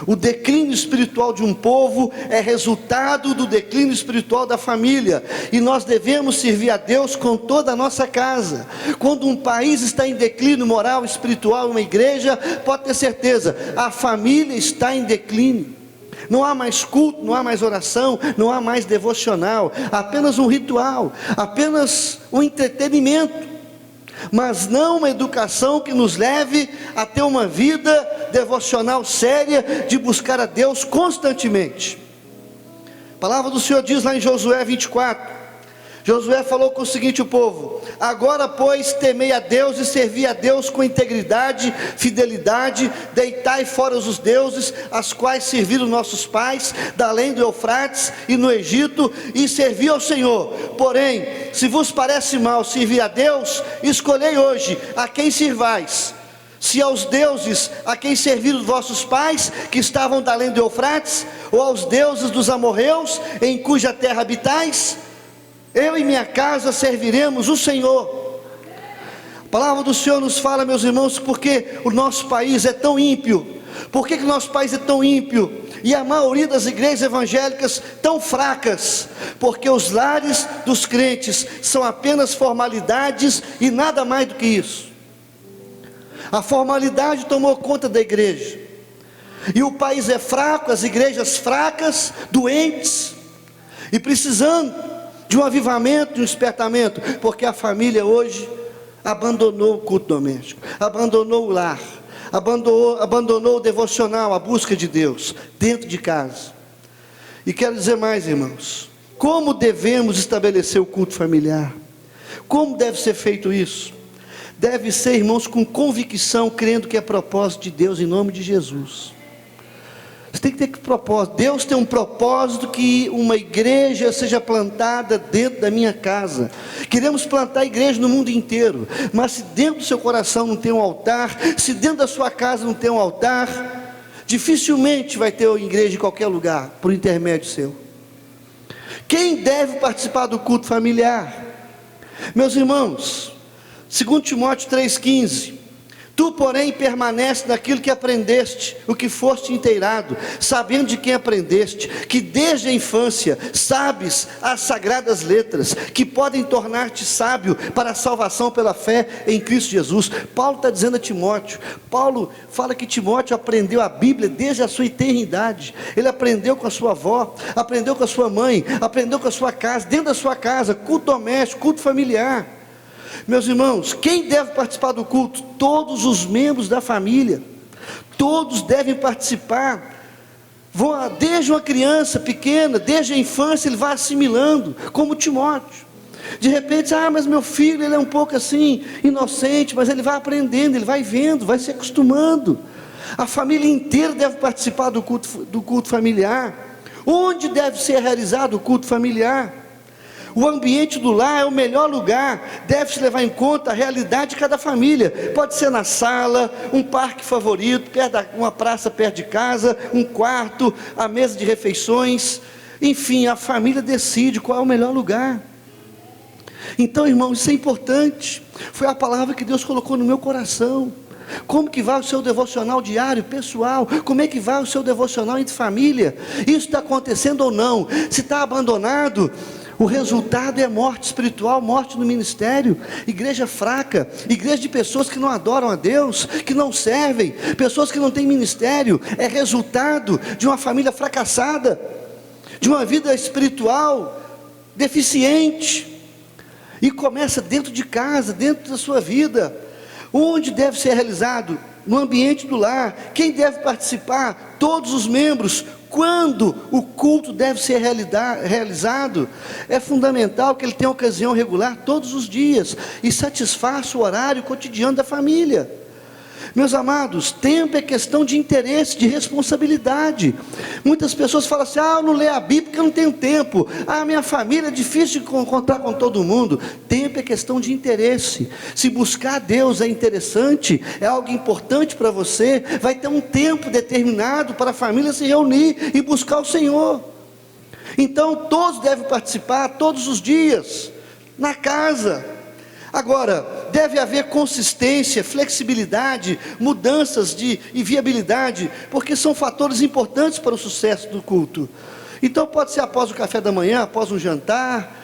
O declínio espiritual de um povo é resultado do declínio espiritual da família, e nós devemos servir a Deus com toda a nossa casa. Quando um país está em declínio moral, espiritual, uma igreja, pode ter certeza, a família está em declínio. Não há mais culto, não há mais oração, não há mais devocional, apenas um ritual, apenas um entretenimento, mas não uma educação que nos leve a ter uma vida devocional séria, de buscar a Deus constantemente. A palavra do Senhor diz lá em Josué 24, Josué falou com o seguinte o povo: agora pois temei a Deus e servi a Deus com integridade, fidelidade, deitai fora os deuses, as quais serviram nossos pais, da além do Eufrates e no Egito, e servi ao Senhor. Porém, se vos parece mal servir a Deus, escolhei hoje a quem sirvais, se aos deuses a quem serviram os vossos pais, que estavam da além do Eufrates, ou aos deuses dos amorreus, em cuja terra habitais. Eu e minha casa serviremos o Senhor. A palavra do Senhor nos fala, meus irmãos, porque o nosso país é tão ímpio. Por que o nosso país é tão ímpio? E a maioria das igrejas evangélicas tão fracas? Porque os lares dos crentes são apenas formalidades e nada mais do que isso. A formalidade tomou conta da igreja, e o país é fraco, as igrejas fracas, doentes, e precisando de um avivamento, de um despertamento, porque a família hoje abandonou o culto doméstico, abandonou o lar, abandonou o devocional, a busca de Deus, dentro de casa. E quero dizer mais, irmãos, como devemos estabelecer o culto familiar? Como deve ser feito isso? Deve ser, irmãos, com convicção, crendo que é propósito de Deus, em nome de Jesus. Você tem que ter que propósito. Deus tem um propósito, que uma igreja seja plantada dentro da minha casa. Queremos plantar igreja no mundo inteiro, mas se dentro do seu coração não tem um altar, se dentro da sua casa não tem um altar, dificilmente vai ter igreja em qualquer lugar, por intermédio seu. Quem deve participar do culto familiar? Meus irmãos, 2 Timóteo 3,15: tu, porém, permanece naquilo que aprendeste, o que foste inteirado, sabendo de quem aprendeste, que desde a infância sabes as sagradas letras, que podem tornar-te sábio para a salvação pela fé em Cristo Jesus. Paulo está dizendo a Timóteo, Paulo fala que Timóteo aprendeu a Bíblia desde a sua eternidade. Ele aprendeu com a sua avó, aprendeu com a sua mãe, aprendeu com a sua casa, dentro da sua casa, culto doméstico, culto familiar. Meus irmãos, quem deve participar do culto? Todos os membros da família, todos devem participar. Desde uma criança pequena, desde a infância, ele vai assimilando, como Timóteo. De repente, mas meu filho, ele é um pouco assim, inocente, mas ele vai aprendendo, ele vai vendo, vai se acostumando. A família inteira deve participar do culto familiar. Onde deve ser realizado o culto familiar? O ambiente do lar é o melhor lugar, deve-se levar em conta a realidade de cada família. Pode ser na sala, um parque favorito, uma praça perto de casa, um quarto, a mesa de refeições. Enfim, a família decide qual é o melhor lugar. Então, irmãos, isso é importante. Foi a palavra que Deus colocou no meu coração. Como que vai o seu devocional diário, pessoal? Como é que vai o seu devocional entre família? Isso está acontecendo ou não? Se está abandonado, o resultado é morte espiritual, morte no ministério, igreja fraca, igreja de pessoas que não adoram a Deus, que não servem, pessoas que não têm ministério. É resultado de uma família fracassada, de uma vida espiritual deficiente. E começa dentro de casa, dentro da sua vida. Onde deve ser realizado? No ambiente do lar. Quem deve participar? Todos os membros. Quando o culto deve ser realizado? É fundamental que ele tenha ocasião regular todos os dias e satisfaça o horário cotidiano da família. Meus amados, tempo é questão de interesse, de responsabilidade. Muitas pessoas falam assim: eu não leio a Bíblia porque eu não tenho tempo. Minha família é difícil de encontrar com todo mundo. Tempo é questão de interesse. Se buscar Deus é interessante, é algo importante para você, vai ter um tempo determinado para a família se reunir e buscar o Senhor. Então todos devem participar todos os dias, na casa. Agora, deve haver consistência, flexibilidade, mudanças e viabilidade, porque são fatores importantes para o sucesso do culto. Então pode ser após o café da manhã, após um jantar.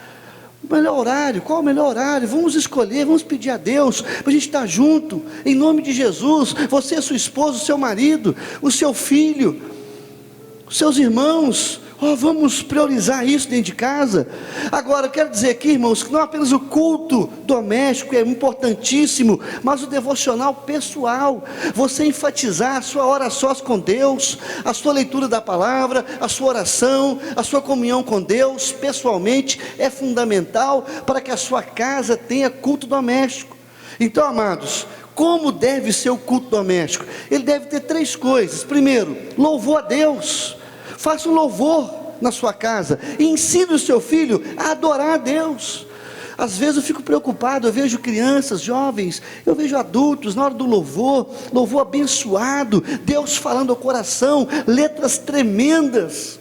O melhor horário, qual é o melhor horário? Vamos escolher, vamos pedir a Deus, para a gente estar junto, em nome de Jesus. Você, sua esposa, o seu marido, o seu filho, os seus irmãos. Vamos priorizar isso dentro de casa. Agora, eu quero dizer aqui, irmãos, que não apenas o culto doméstico é importantíssimo, mas o devocional pessoal. Você enfatizar a sua hora sós com Deus, a sua leitura da palavra, a sua oração, a sua comunhão com Deus, pessoalmente, é fundamental para que a sua casa tenha culto doméstico. Então, amados, como deve ser o culto doméstico? Ele deve ter 3 coisas. Primeiro, louvor a Deus. Faça um louvor na sua casa e ensine o seu filho a adorar a Deus. Às vezes eu fico preocupado, eu vejo crianças, jovens, eu vejo adultos, na hora do louvor abençoado, Deus falando ao coração, letras tremendas.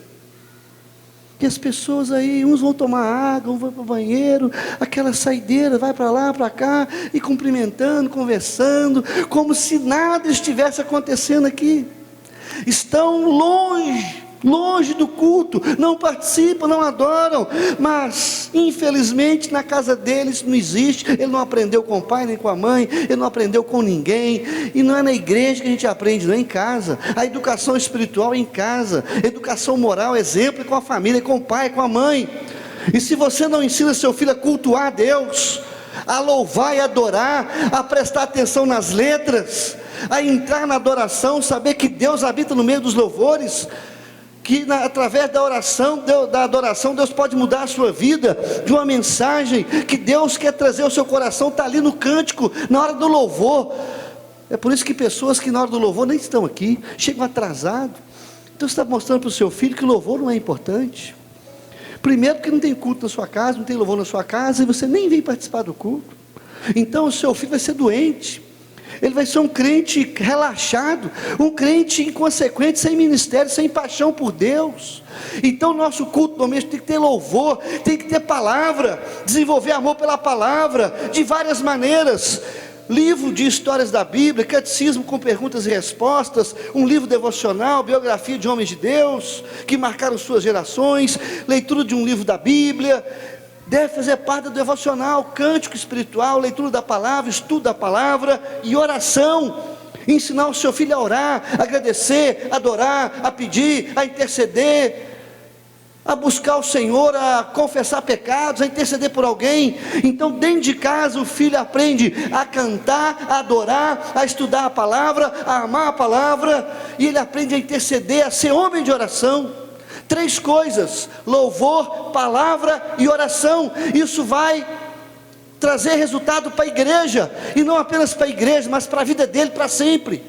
E as pessoas aí, uns vão tomar água, uns vão para o banheiro, aquela saideira, vai para lá, para cá, e cumprimentando, conversando, como se nada estivesse acontecendo aqui. Estão longe do culto, não participam, não adoram, mas infelizmente na casa deles não existe. Ele não aprendeu com o pai nem com a mãe, ele não aprendeu com ninguém, e não é na igreja que a gente aprende, não é em casa. A educação espiritual é em casa, a educação moral, exemplo é com a família, com o pai, com a mãe. E se você não ensina seu filho a cultuar a Deus, a louvar e adorar, a prestar atenção nas letras, a entrar na adoração, saber que Deus habita no meio dos louvores, que através da adoração, Deus pode mudar a sua vida, de uma mensagem que Deus quer trazer ao seu coração, está ali no cântico, na hora do louvor. É por isso que pessoas que na hora do louvor nem estão aqui, chegam atrasados. Então você está mostrando para o seu filho que o louvor não é importante. Primeiro porque não tem culto na sua casa, não tem louvor na sua casa, e você nem vem participar do culto. Então o seu filho vai ser doente, ele vai ser um crente relaxado, um crente inconsequente, sem ministério, sem paixão por Deus. Então nosso culto doméstico tem que ter louvor, tem que ter palavra, desenvolver amor pela palavra, de várias maneiras. Livro de histórias da Bíblia, catecismo com perguntas e respostas, um livro devocional, biografia de homens de Deus, que marcaram suas gerações, leitura de um livro da Bíblia, deve fazer parte do devocional, cântico espiritual, leitura da palavra, estudo da palavra e oração. Ensinar o seu filho a orar, a agradecer, a adorar, a pedir, a interceder, a buscar o Senhor, a confessar pecados, a interceder por alguém. Então dentro de casa o filho aprende a cantar, a adorar, a estudar a palavra, a amar a palavra, e ele aprende a interceder, a ser homem de oração. 3 coisas: louvor, palavra e oração. Isso vai trazer resultado para a igreja, e não apenas para a igreja, mas para a vida dele para sempre.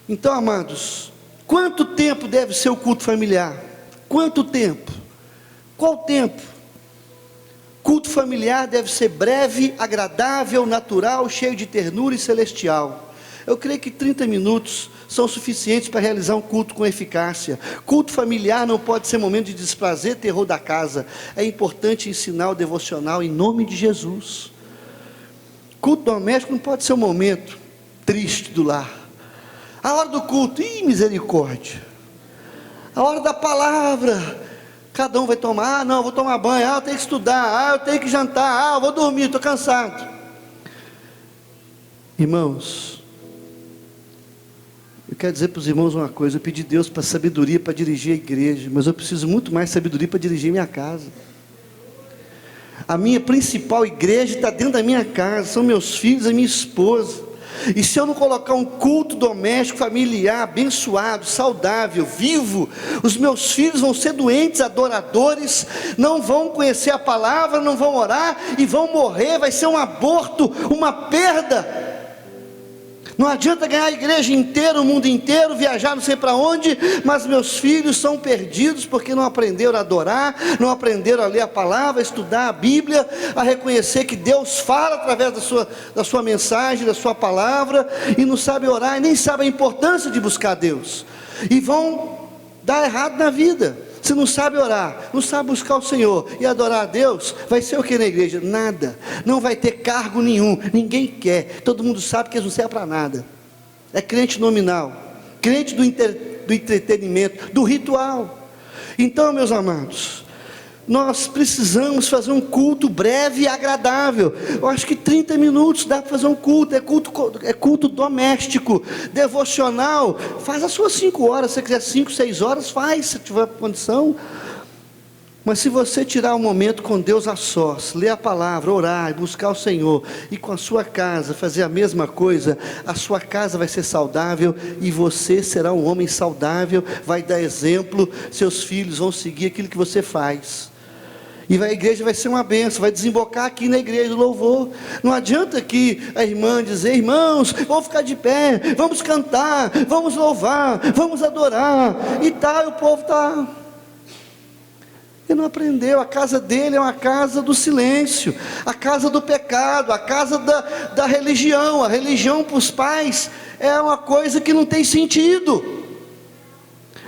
Então, amados, quanto tempo deve ser o culto familiar? Quanto tempo? Qual tempo? Culto familiar deve ser breve, agradável, natural, cheio de ternura e celestial. Eu creio que 30 minutos são suficientes para realizar um culto com eficácia. Culto familiar não pode ser momento de desprazer, terror da casa. É importante ensinar o devocional em nome de Jesus. Culto doméstico não pode ser um momento triste do lar. A hora do culto, misericórdia. A hora da palavra, cada um vai tomar, não, eu vou tomar banho, eu tenho que estudar, eu tenho que jantar, eu vou dormir, estou cansado. Irmãos, eu quero dizer para os irmãos uma coisa: eu pedi a Deus para sabedoria para dirigir a igreja, mas eu preciso muito mais sabedoria para dirigir minha casa. A minha principal igreja está dentro da minha casa, são meus filhos, a minha esposa. E se eu não colocar um culto doméstico, familiar, abençoado, saudável, vivo, os meus filhos vão ser doentes, adoradores, não vão conhecer a palavra, não vão orar e vão morrer. Vai ser um aborto, uma perda. Não adianta ganhar a igreja inteira, o mundo inteiro, viajar não sei para onde, mas meus filhos são perdidos porque não aprenderam a adorar, não aprenderam a ler a palavra, a estudar a Bíblia, a reconhecer que Deus fala através da sua mensagem, da sua palavra, e não sabem orar, e nem sabem a importância de buscar Deus, e vão dar errado na vida. Se não sabe orar, não sabe buscar o Senhor e adorar a Deus, vai ser o que na igreja? Nada. Não vai ter cargo nenhum, ninguém quer. Todo mundo sabe que eles não servem para nada. É crente nominal, crente do entretenimento, do ritual. Então, meus amados, nós precisamos fazer um culto breve e agradável. Eu acho que 30 minutos dá para fazer um culto. É culto doméstico, devocional. Faz as suas 5 horas, se você quiser 5, 6 horas, faz, se tiver condição. Mas se você tirar um momento com Deus a sós, ler a palavra, orar, buscar o Senhor, e com a sua casa fazer a mesma coisa, a sua casa vai ser saudável, e você será um homem saudável, vai dar exemplo, seus filhos vão seguir aquilo que você faz. E a igreja vai ser uma bênção, vai desembocar aqui na igreja do louvor. Não adianta aqui a irmã dizer: irmãos, vamos ficar de pé, vamos cantar, vamos louvar, vamos adorar, e tal, e o povo está... Ele não aprendeu. A casa dele é uma casa do silêncio, a casa do pecado, a casa da religião. A religião para os pais é uma coisa que não tem sentido.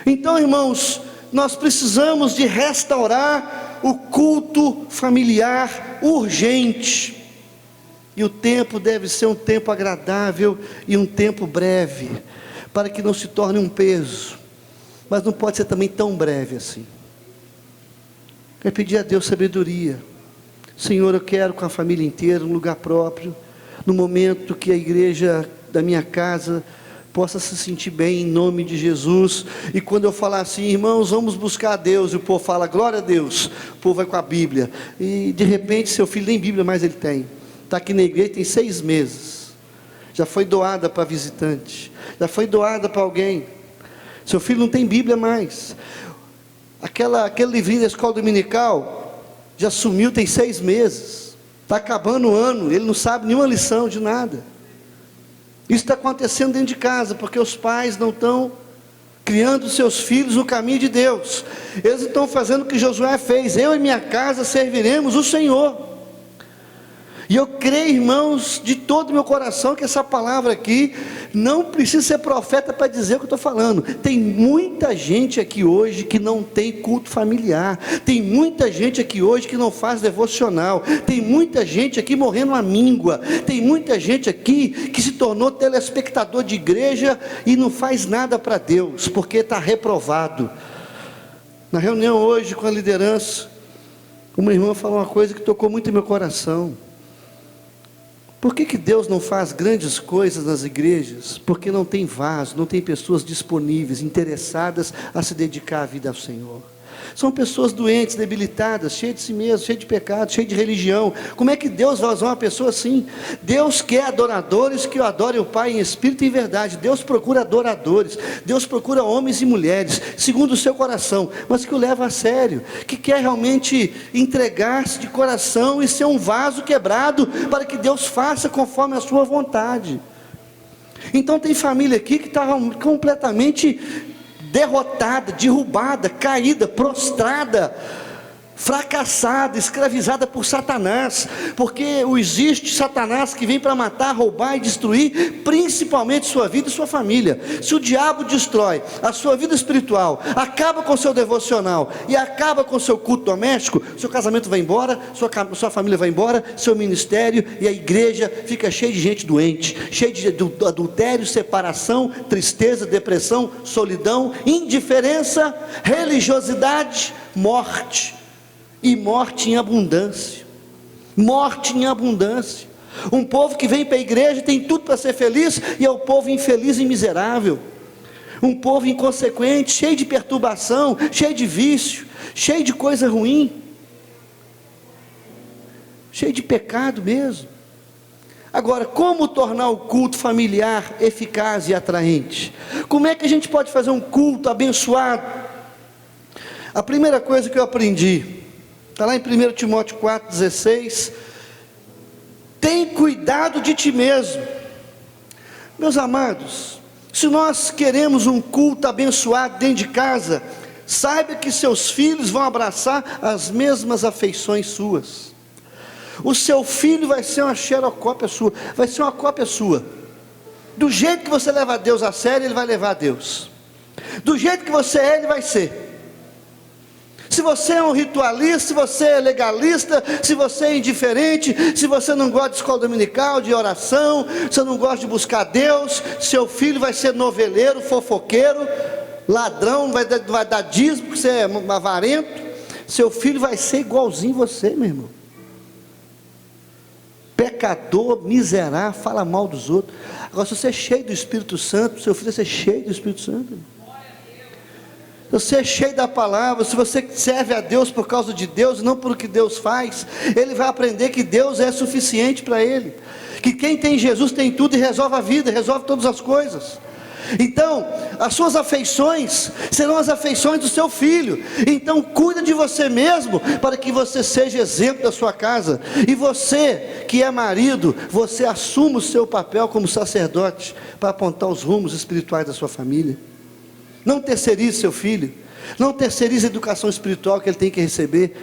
Então, irmãos, nós precisamos de restaurar o culto familiar urgente, e o tempo deve ser um tempo agradável e um tempo breve, para que não se torne um peso, mas não pode ser também tão breve assim. Quero pedir a Deus sabedoria. Senhor, eu quero com a família inteira um lugar próprio, no momento que a igreja da minha casa possa se sentir bem, em nome de Jesus. E quando eu falar assim: irmãos, vamos buscar a Deus, e o povo fala glória a Deus, o povo vai com a Bíblia, e de repente seu filho nem Bíblia mais ele tem, está aqui na igreja, tem 6 meses, já foi doada para visitante, já foi doada para alguém, seu filho não tem Bíblia mais, aquele livrinho da escola dominical, já sumiu, tem 6 meses, está acabando o ano, ele não sabe nenhuma lição de nada. Isso está acontecendo dentro de casa, porque os pais não estão criando seus filhos no caminho de Deus. Eles estão fazendo o que Josué fez: eu e minha casa serviremos o Senhor. E eu creio, irmãos, de todo o meu coração, que essa palavra aqui não precisa ser profeta para dizer o que eu estou falando. Tem muita gente aqui hoje que não tem culto familiar, tem muita gente aqui hoje que não faz devocional, tem muita gente aqui morrendo à míngua, tem muita gente aqui que se tornou telespectador de igreja e não faz nada para Deus, porque está reprovado. Na reunião hoje com a liderança, uma irmã falou uma coisa que tocou muito em meu coração. Por que Deus não faz grandes coisas nas igrejas? Porque não tem vaso, não tem pessoas disponíveis, interessadas a se dedicar à vida ao Senhor. São pessoas doentes, debilitadas, cheias de si mesmas, cheias de pecado, cheias de religião. Como é que Deus vai usar uma pessoa assim? Deus quer adoradores que o adorem o Pai em espírito e em verdade. Deus procura adoradores, Deus procura homens e mulheres, segundo o seu coração, mas que o leva a sério, que quer realmente entregar-se de coração e ser um vaso quebrado, para que Deus faça conforme a sua vontade. Então tem família aqui que está completamente derrotada, derrubada, caída, prostrada, fracassada, escravizada por Satanás, porque existe Satanás que vem para matar, roubar e destruir, principalmente sua vida e sua família. Se o diabo destrói a sua vida espiritual, acaba com o seu devocional e acaba com o seu culto doméstico, seu casamento vai embora, sua família vai embora, seu ministério, e a igreja fica cheia de gente doente, cheia de adultério, separação, tristeza, depressão, solidão, indiferença, religiosidade, morte. E morte em abundância, morte em abundância. Um povo que vem para a igreja tem tudo para ser feliz, e é o povo infeliz e miserável. Um povo inconsequente, cheio de perturbação, cheio de vício, cheio de coisa ruim, cheio de pecado mesmo. Agora, como tornar o culto familiar eficaz e atraente? Como é que a gente pode fazer um culto abençoado? A primeira coisa que eu aprendi está lá em 1 Timóteo 4,16, tem cuidado de ti mesmo. Meus amados, se nós queremos um culto abençoado dentro de casa, saiba que seus filhos vão abraçar as mesmas afeições suas. O seu filho vai ser uma xerocópia sua, vai ser uma cópia sua. Do jeito que você leva a Deus a sério, ele vai levar a Deus. Do jeito que você é, ele vai ser. Se você é um ritualista, se você é legalista, se você é indiferente, se você não gosta de escola dominical, de oração, se você não gosta de buscar Deus, seu filho vai ser noveleiro, fofoqueiro, ladrão, vai dar dízimo, porque você é avarento, seu filho vai ser igualzinho você, meu irmão. Pecador, miserável, fala mal dos outros. Agora, se você é cheio do Espírito Santo, seu filho vai ser cheio do Espírito Santo. Se você é cheio da palavra, se você serve a Deus por causa de Deus, não por o que Deus faz, ele vai aprender que Deus é suficiente para ele, que quem tem Jesus tem tudo e resolve a vida, resolve todas as coisas. Então, as suas afeições serão as afeições do seu filho. Então, cuida de você mesmo, para que você seja exemplo da sua casa. E você, que é marido, você assuma o seu papel como sacerdote, para apontar os rumos espirituais da sua família. Não terceirize seu filho, não terceirize a educação espiritual que ele tem que receber.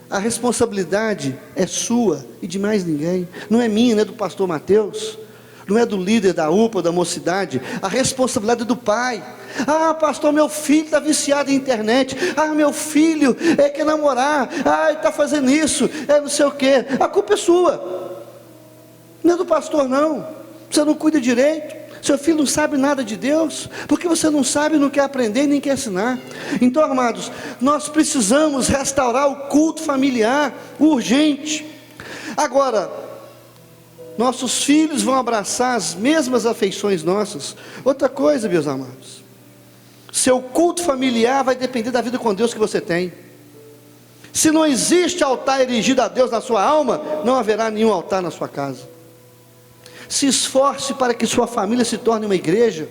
A responsabilidade é sua e de mais ninguém. Não é minha, não é do pastor Mateus, não é do líder da UPA, da mocidade. A responsabilidade é do pai. Ah, pastor, meu filho está viciado em internet. Ah, meu filho quer namorar. Ah, ele está fazendo isso, não sei o que. A culpa é sua, não é do pastor não. Você não cuida direito. Seu filho não sabe nada de Deus, porque você não sabe, não quer aprender, nem quer ensinar. Então, amados, nós precisamos restaurar o culto familiar, urgente. Agora, nossos filhos vão abraçar as mesmas afeições nossas. Outra coisa, meus amados, seu culto familiar vai depender da vida com Deus que você tem. Se não existe altar erigido a Deus na sua alma, não haverá nenhum altar na sua casa. Se esforce para que sua família se torne uma igreja.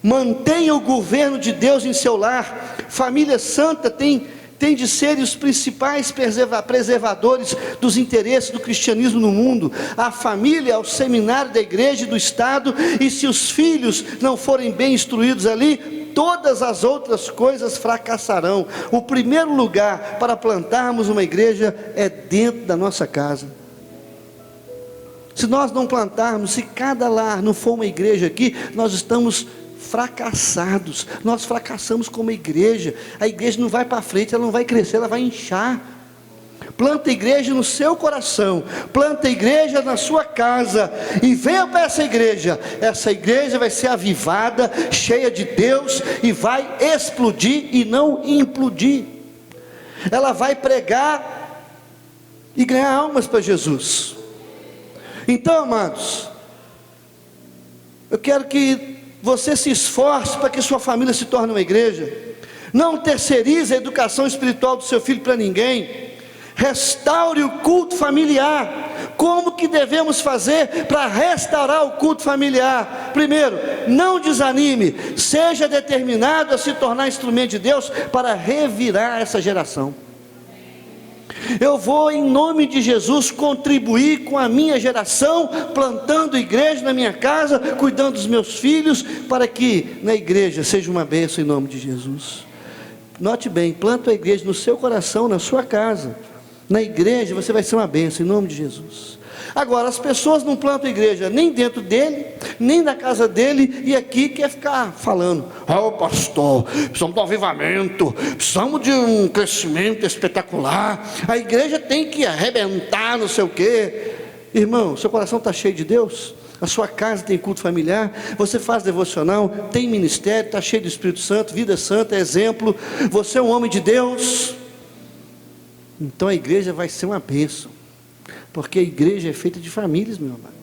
Mantenha o governo de Deus em seu lar. Família santa tem de ser os principais preservadores dos interesses do cristianismo no mundo. A família é o seminário da igreja e do Estado, e se os filhos não forem bem instruídos ali, todas as outras coisas fracassarão. O primeiro lugar para plantarmos uma igreja é dentro da nossa casa. Se nós não plantarmos, se cada lar não for uma igreja aqui, nós estamos fracassados. Nós fracassamos como igreja. A igreja não vai para frente, ela não vai crescer, ela vai inchar. Planta a igreja no seu coração, planta a igreja na sua casa, e venha para essa igreja. Essa igreja vai ser avivada, cheia de Deus, e vai explodir e não implodir. Ela vai pregar e ganhar almas para Jesus. Então, amados, eu quero que você se esforce para que sua família se torne uma igreja. Não terceirize a educação espiritual do seu filho para ninguém. Restaure o culto familiar. Como que devemos fazer para restaurar o culto familiar? Primeiro, não desanime, seja determinado a se tornar instrumento de Deus para revirar essa geração. Eu vou, em nome de Jesus, contribuir com a minha geração, plantando igreja na minha casa, cuidando dos meus filhos, para que na igreja seja uma bênção em nome de Jesus. Note bem, planta a igreja no seu coração, na sua casa. Na igreja você vai ser uma bênção em nome de Jesus. Agora, as pessoas não plantam igreja nem dentro dele, nem na casa dele, e aqui quer ficar falando: oh pastor, precisamos de um avivamento, precisamos de um crescimento espetacular, a igreja tem que arrebentar, não sei o quê. Irmão, seu coração está cheio de Deus? A sua casa tem culto familiar? Você faz devocional? Tem ministério? Está cheio do Espírito Santo? Vida santa, exemplo? Você é um homem de Deus? Então a igreja vai ser uma bênção, porque a igreja é feita de famílias, meu amado.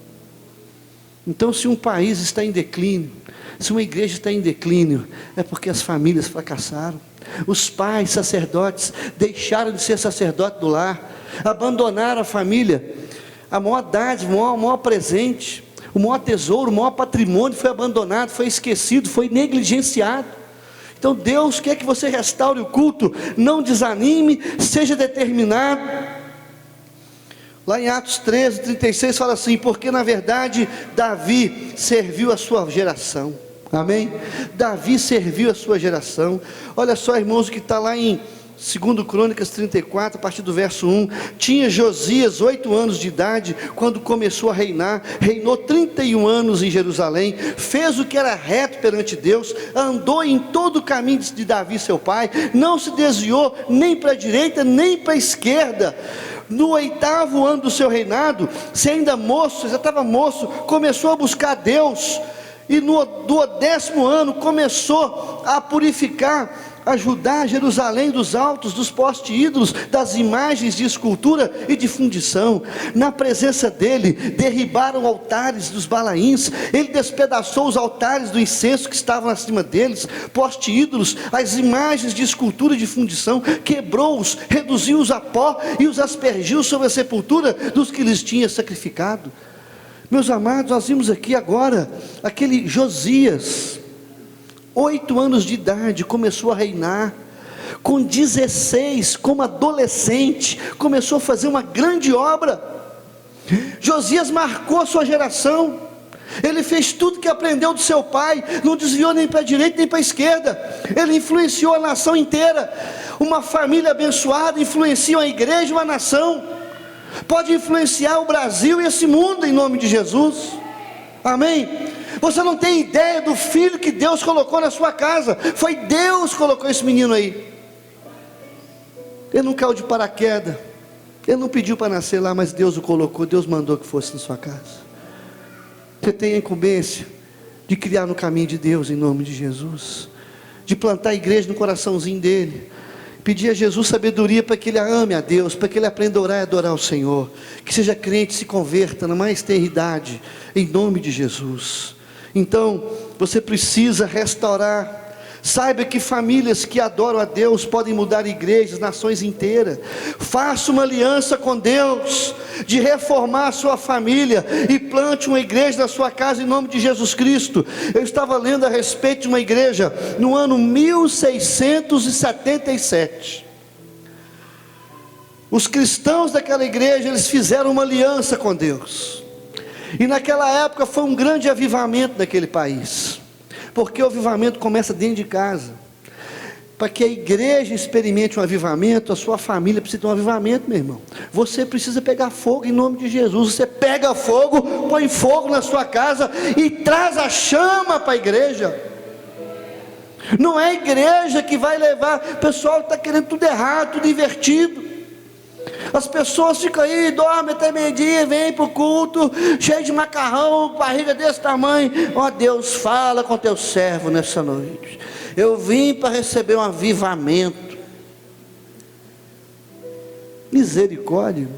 Então, se um país está em declínio, se uma igreja está em declínio, é porque as famílias fracassaram. Os pais, sacerdotes, deixaram de ser sacerdote do lar, abandonaram a família. A maior dádiva, o maior presente, o maior tesouro, o maior patrimônio foi abandonado, foi esquecido, foi negligenciado. Então Deus quer que você restaure o culto. Não desanime, seja determinado. Lá em Atos 13, 36 fala assim: porque na verdade Davi serviu a sua geração. Amém? Davi serviu a sua geração. Olha só, irmãos, que está lá em Segundo Crônicas 34, a partir do verso 1, tinha Josias 8 anos de idade, quando começou a reinar, reinou 31 anos em Jerusalém, fez o que era reto perante Deus, andou em todo o caminho de Davi seu pai, não se desviou nem para a direita, nem para a esquerda. No 8º ano do seu reinado, se ainda moço, já estava moço, começou a buscar Deus, e no 10º ano começou a purificar, ajudar Jerusalém dos altos, dos postes ídolos, das imagens de escultura e de fundição. Na presença dele, derribaram altares dos Balaíns, ele despedaçou os altares do incenso que estavam acima deles, postes ídolos, as imagens de escultura e de fundição, quebrou-os, reduziu-os a pó e os aspergiu sobre a sepultura dos que lhes tinha sacrificado. Meus amados, nós vimos aqui agora, aquele Josias, 8 anos de idade, começou a reinar. Com 16, como adolescente, começou a fazer uma grande obra. Josias marcou a sua geração. Ele fez tudo que aprendeu do seu pai, não desviou nem para a direita nem para a esquerda. Ele influenciou a nação inteira. Uma família abençoada influencia a igreja e uma nação. Pode influenciar o Brasil e esse mundo, em nome de Jesus. Amém? Você não tem ideia do filho que Deus colocou na sua casa. Foi Deus que colocou esse menino aí. Ele não caiu de paraquedas, ele não pediu para nascer lá, mas Deus o colocou, Deus mandou que fosse na sua casa. Você tem a incumbência de criar no caminho de Deus, em nome de Jesus, de plantar a igreja no coraçãozinho dele, pedir a Jesus sabedoria para que ele ame a Deus, para que ele aprenda a orar e adorar o Senhor, que seja crente, se converta na mais tenra idade, em nome de Jesus. Então, você precisa restaurar. Saiba que famílias que adoram a Deus podem mudar igrejas, nações inteiras. Faça uma aliança com Deus, de reformar a sua família, e plante uma igreja na sua casa, em nome de Jesus Cristo. Eu estava lendo a respeito de uma igreja, no ano 1677. Os cristãos daquela igreja, eles fizeram uma aliança com Deus. E naquela época foi um grande avivamento naquele país, porque o avivamento começa dentro de casa. Para que a igreja experimente um avivamento, a sua família precisa ter um avivamento, meu irmão. Você precisa pegar fogo em nome de Jesus. Você pega fogo, põe fogo na sua casa e traz a chama para a igreja. Não é a igreja que vai levar. O pessoal está querendo tudo errado, tudo invertido. As pessoas ficam aí, dormem até meio-dia, vêm para o culto, cheio de macarrão, barriga desse tamanho. Ó Deus, fala com teu servo nessa noite. Eu vim para receber um avivamento. Misericórdia.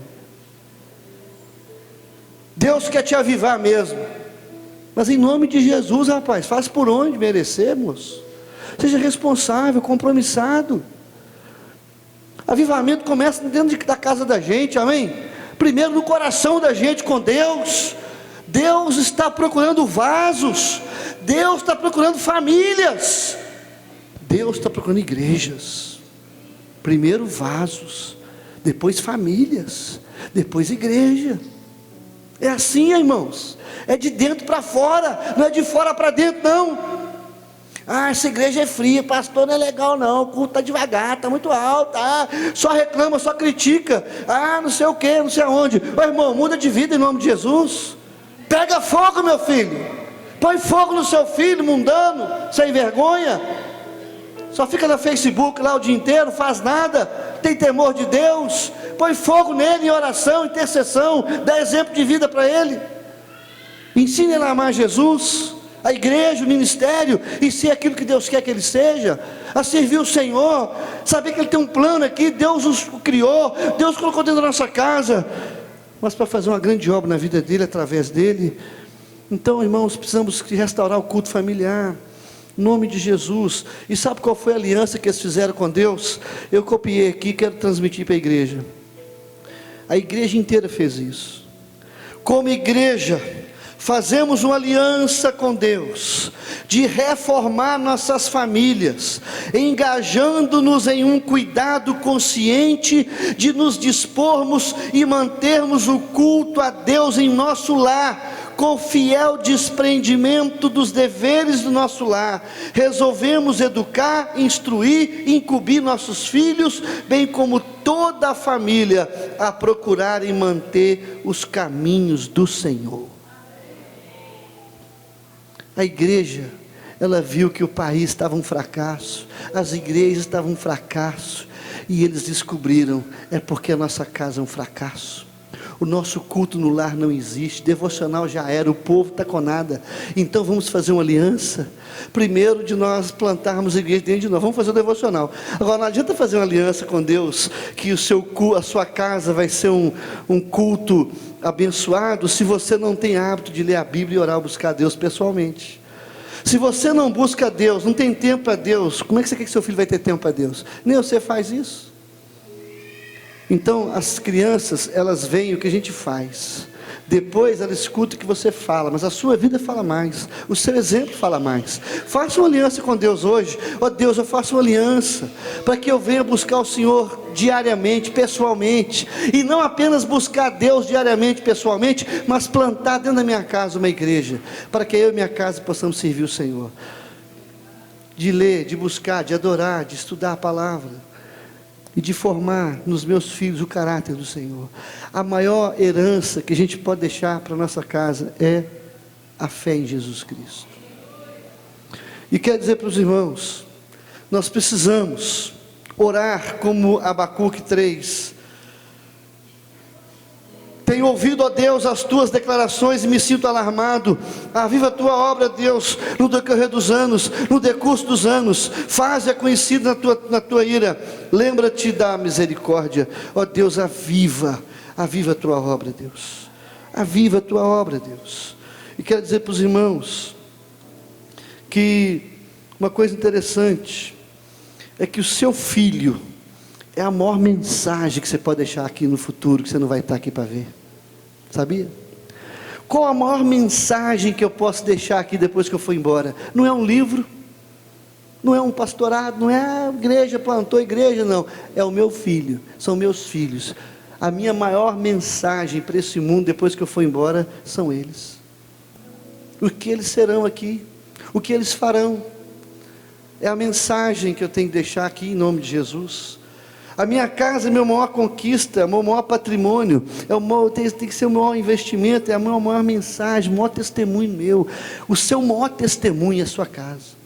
Deus quer te avivar mesmo. Mas em nome de Jesus, rapaz, faz por onde merecemos. Seja responsável, compromissado. Avivamento começa dentro da casa da gente, amém? Primeiro no coração da gente com Deus. Deus está procurando vasos. Deus está procurando famílias. Deus está procurando igrejas. Primeiro vasos, depois famílias, depois igreja. É assim, irmãos. É de dentro para fora, não é de fora para dentro, não. Ah, essa igreja é fria, pastor não é legal não, o culto está devagar, está muito alto, só reclama, só critica, não sei o que, não sei aonde. Ô irmão, muda de vida em nome de Jesus. Pega fogo, meu filho. Põe fogo no seu filho mundano, sem vergonha. Só fica no Facebook lá o dia inteiro, faz nada, tem temor de Deus. Põe fogo nele em oração, intercessão, dá exemplo de vida para ele. Ensine ele a amar Jesus, a igreja, o ministério, e ser aquilo que Deus quer que ele seja, a servir o Senhor, saber que ele tem um plano aqui, Deus os criou, Deus colocou dentro da nossa casa, mas para fazer uma grande obra na vida dele, através dele. Então, irmãos, precisamos restaurar o culto familiar, em nome de Jesus. E sabe qual foi a aliança que eles fizeram com Deus? Eu copiei aqui, quero transmitir para a igreja. A igreja inteira fez isso. Como igreja, fazemos uma aliança com Deus, de reformar nossas famílias, engajando-nos em um cuidado consciente, de nos dispormos e mantermos o culto a Deus em nosso lar, com fiel desprendimento dos deveres do nosso lar, resolvemos educar, instruir e incumbir nossos filhos, bem como toda a família, a procurar e manter os caminhos do Senhor. A igreja, ela viu que o país estava um fracasso, as igrejas estavam um fracasso, e eles descobriram, é porque a nossa casa é um fracasso, o nosso culto no lar não existe, devocional já era, o povo está com nada, então vamos fazer uma aliança, primeiro de nós plantarmos a igreja dentro de nós, vamos fazer o devocional, agora não adianta fazer uma aliança com Deus, que a sua casa vai ser um culto abençoado, se você não tem hábito de ler a Bíblia e orar, buscar a Deus pessoalmente. Se você não busca Deus, não tem tempo para Deus, como é que você quer que seu filho vai ter tempo para Deus? Nem você faz isso. Então as crianças, elas veem o que a gente faz, depois elas escutam o que você fala, mas a sua vida fala mais, o seu exemplo fala mais. Faça uma aliança com Deus hoje. Ó Deus, eu faço uma aliança para que eu venha buscar o Senhor diariamente, pessoalmente, e não apenas buscar Deus diariamente, pessoalmente, mas plantar dentro da minha casa uma igreja, para que eu e minha casa possamos servir o Senhor, de ler, de buscar, de adorar, de estudar a palavra, e de formar nos meus filhos o caráter do Senhor. A maior herança que a gente pode deixar para a nossa casa é a fé em Jesus Cristo. E quero dizer para os irmãos, nós precisamos orar como Abacuque 3. Tenho ouvido, ó Deus, as tuas declarações e me sinto alarmado. Aviva a tua obra, Deus, no decorrer dos anos, no decurso dos anos. Faze-a conhecida na tua ira. Lembra-te da misericórdia. Ó Deus, aviva a tua obra, Deus. Aviva a tua obra, Deus. E quero dizer para os irmãos que uma coisa interessante é que o seu filho é a maior mensagem que você pode deixar aqui no futuro, que você não vai estar aqui para ver. Sabia? Qual a maior mensagem que eu posso deixar aqui depois que eu for embora? Não é um livro, não é um pastorado, não é a igreja, plantou igreja, não. É o meu filho, são meus filhos. A minha maior mensagem para esse mundo depois que eu for embora são eles. O que eles serão aqui, o que eles farão. É a mensagem que eu tenho que deixar aqui em nome de Jesus. A minha casa é a minha maior conquista, é o meu maior patrimônio, tem que ser o maior investimento, é a minha maior mensagem, o maior testemunho meu. O seu maior testemunho é a sua casa.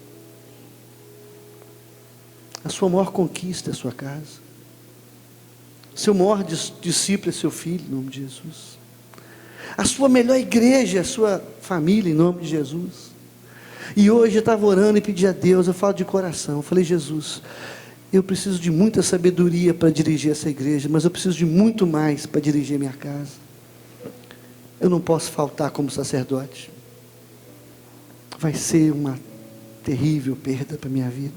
A sua maior conquista é a sua casa. O seu maior discípulo é seu filho, em nome de Jesus. A sua melhor igreja é a sua família, em nome de Jesus. E hoje eu estava orando e pedi a Deus, eu falo de coração, eu falei: Jesus, eu preciso de muita sabedoria para dirigir essa igreja, mas eu preciso de muito mais para dirigir a minha casa. Eu não posso faltar como sacerdote. Vai ser uma terrível perda para a minha vida.